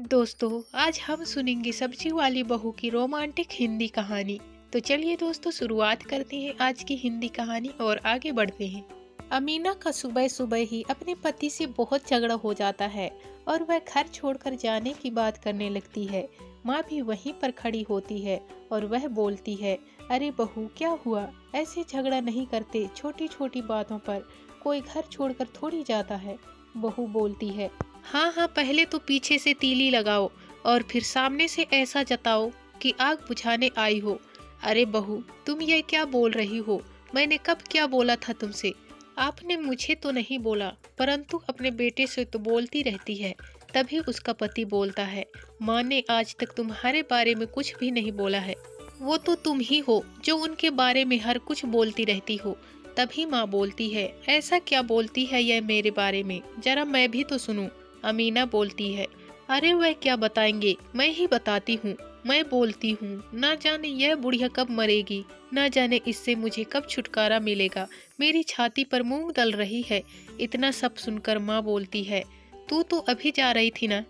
दोस्तों, आज हम सुनेंगे सब्जी वाली बहू की रोमांटिक हिंदी कहानी। तो चलिए दोस्तों, शुरुआत करते हैं आज की हिंदी कहानी और आगे बढ़ते हैं। अमीना का सुबह सुबह ही अपने पति से बहुत झगड़ा हो जाता है और वह घर छोड़कर जाने की बात करने लगती है। माँ भी वहीं पर खड़ी होती है और वह बोलती है, अरे बहू, क्या हुआ? ऐसे झगड़ा नहीं करते, छोटी छोटी बातों पर कोई घर छोड़कर थोड़ी जाता है। बहू बोलती है, हाँ हाँ, पहले तो पीछे से तीली लगाओ और फिर सामने से ऐसा जताओ कि आग बुझाने आई हो। अरे बहू, तुम ये क्या बोल रही हो? मैंने कब क्या बोला था तुमसे? आपने मुझे तो नहीं बोला, परंतु अपने बेटे से तो बोलती रहती है। तभी उसका पति बोलता है, माँ ने आज तक तुम्हारे बारे में कुछ भी नहीं बोला है। वो तो तुम ही हो जो उनके बारे में हर कुछ बोलती रहती हो। तभी माँ बोलती है, ऐसा क्या बोलती है यह मेरे बारे में? जरा मैं भी तो सुनूं। अमीना बोलती है, अरे वह क्या बताएंगे, मैं ही बताती हूँ। मैं बोलती हूँ, ना जाने यह बुढ़िया कब मरेगी, ना जाने इससे मुझे कब छुटकारा मिलेगा। मेरी छाती पर मूंग दल रही है। इतना सब सुनकर माँ बोलती है, तू तो अभी जा रही थी ना,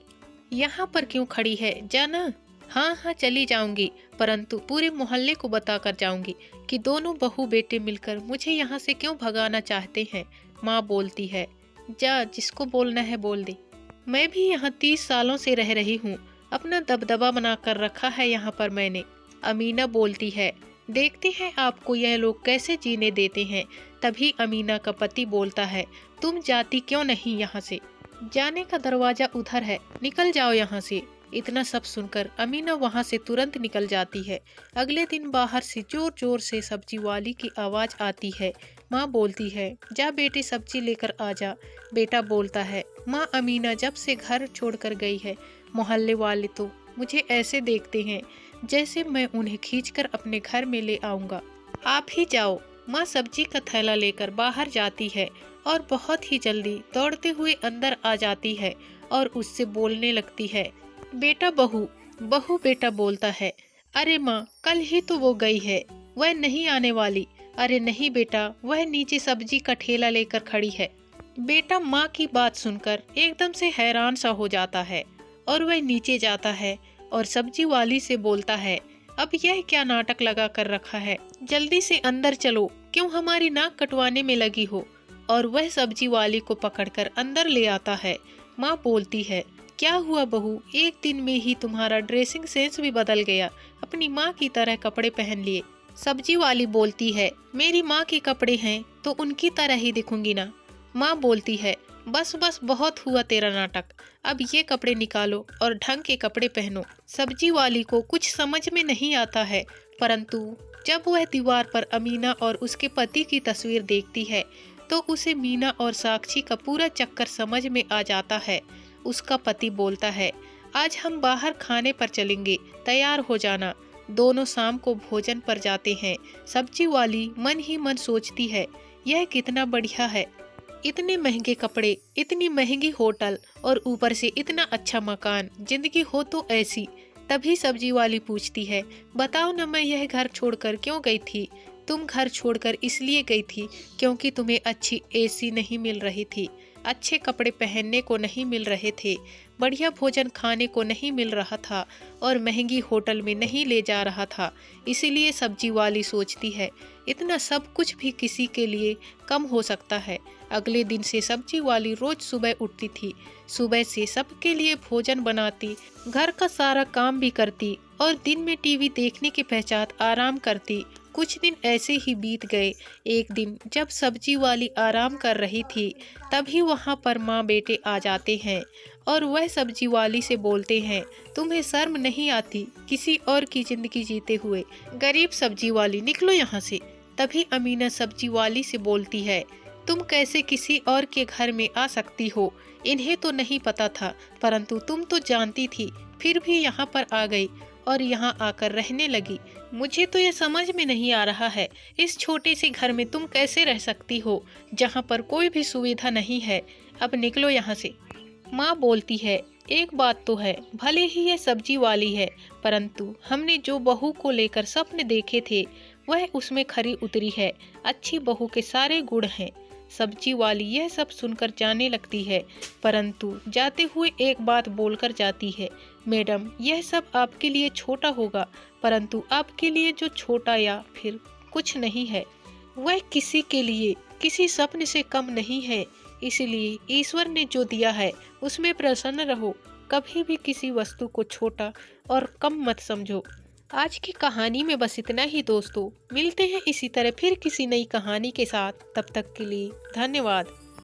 यहाँ पर क्यों खड़ी है? जाना। हाँ हाँ, चली जाऊंगी, परंतु पूरे मोहल्ले को बताकर जाऊंगी कि दोनों बहू बेटे मिलकर मुझे यहाँ से क्यों भगाना चाहते हैं। माँ बोलती है, जा, जिसको बोलना है बोल दे। मैं भी यहाँ 30 सालों से रह रही हूँ, अपना दबदबा बना कर रखा है यहाँ पर मैंने। अमीना बोलती है, देखते हैं आपको यह लोग कैसे जीने देते हैं। तभी अमीना का पति बोलता है, तुम जाती क्यों नहीं यहाँ से? जाने का दरवाजा उधर है, निकल जाओ यहाँ से। इतना सब सुनकर अमीना वहाँ से तुरंत निकल जाती है। अगले दिन बाहर से जोर जोर से सब्जी वाली की आवाज आती है। माँ बोलती है, जा बेटे, सब्जी लेकर आ जा। बेटा बोलता है, माँ, अमीना जब से घर छोड़कर गई है, मोहल्ले वाले तो मुझे ऐसे देखते हैं जैसे मैं उन्हें खींचकर अपने घर में ले आऊंगा। आप ही जाओ। माँ सब्जी का थैला लेकर बाहर जाती है और बहुत ही जल्दी दौड़ते हुए अंदर आ जाती है और उससे बोलने लगती है, बेटा बहू। बहू बेटा बोलता है, अरे माँ, कल ही तो वो गई है, वह नहीं आने वाली। अरे नहीं बेटा, वह नीचे सब्जी का ठेला लेकर खड़ी है। बेटा माँ की बात सुनकर एकदम से हैरान सा हो जाता है और वह नीचे जाता है और सब्जी वाली से बोलता है, अब यह क्या नाटक लगा कर रखा है? जल्दी से अंदर चलो, क्यों हमारी नाक कटवाने में लगी हो? और वह सब्जी वाली को पकड़कर अंदर ले आता है। माँ बोलती है, क्या हुआ बहू, एक दिन में ही तुम्हारा ड्रेसिंग सेंस भी बदल गया, अपनी माँ की तरह कपड़े पहन लिए। सब्जी वाली बोलती है, मेरी माँ के कपड़े हैं तो उनकी तरह ही दिखूंगी ना। माँ बोलती है, बस बस, बहुत हुआ तेरा नाटक, अब ये कपड़े निकालो और ढंग के कपड़े पहनो। सब्जी वाली को कुछ समझ में नहीं आता है, परंतु जब वह दीवार पर अमीना और उसके पति की तस्वीर देखती है तो उसे मीना और साक्षी का पूरा चक्कर समझ में आ जाता है। उसका पति बोलता है, आज हम बाहर खाने पर चलेंगे, तैयार हो जाना। दोनों शाम को भोजन पर जाते हैं। सब्जी वाली मन ही मन सोचती है, यह कितना बढ़िया है, इतने महंगे कपड़े, इतनी महंगी होटल और ऊपर से इतना अच्छा मकान, जिंदगी हो तो ऐसी। तभी सब्जी वाली पूछती है, बताओ न, मैं यह घर छोड़कर क्यों गई थी? तुम घर छोड़कर इसलिए गई थी क्योंकि तुम्हें अच्छी एसी नहीं मिल रही थी, अच्छे कपड़े पहनने को नहीं मिल रहे थे, बढ़िया भोजन खाने को नहीं मिल रहा था और महंगी होटल में नहीं ले जा रहा था। इसीलिए सब्जी वाली सोचती है, इतना सब कुछ भी किसी के लिए कम हो सकता है। अगले दिन से सब्जी वाली रोज सुबह उठती थी, सुबह से सबके लिए भोजन बनाती, घर का सारा काम भी करती और दिन में टीवी देखने के पश्चात आराम करती। कुछ दिन ऐसे ही बीत गए। एक दिन जब सब्जी वाली आराम कर रही थी, तभी वहाँ पर माँ बेटे आ जाते हैं और वह सब्जी वाली से बोलते हैं, तुम्हें शर्म नहीं आती किसी और की जिंदगी जीते हुए? गरीब सब्जी वाली, निकलो यहाँ से। तभी अमीना सब्जी वाली से बोलती है, तुम कैसे किसी और के घर में आ सकती हो? इन्हें तो नहीं पता था, परंतु तुम तो जानती थी, फिर भी यहाँ पर आ गई और यहाँ आकर रहने लगी। मुझे तो यह समझ में नहीं आ रहा है, इस छोटे से घर में तुम कैसे रह सकती हो, जहाँ पर कोई भी सुविधा नहीं है। अब निकलो यहाँ से। माँ बोलती है, एक बात तो है, भले ही यह सब्जी वाली है, परंतु हमने जो बहू को लेकर सपने देखे थे वह उसमें खरी उतरी है। अच्छी बहू के सारे गुण हैं, सब्जी वाली यह सब सुनकर जाने लगती है, परंतु जाते हुए एक बात बोलकर जाती है, मैडम यह सब आपके लिए छोटा होगा, परंतु आपके लिए जो छोटा या फिर कुछ नहीं है वह किसी के लिए किसी स्वप्न से कम नहीं है। इसलिए ईश्वर ने जो दिया है उसमें प्रसन्न रहो, कभी भी किसी वस्तु को छोटा और कम मत समझो। आज की कहानी में बस इतना ही दोस्तों, मिलते हैं इसी तरह फिर किसी नई कहानी के साथ, तब तक के लिए धन्यवाद।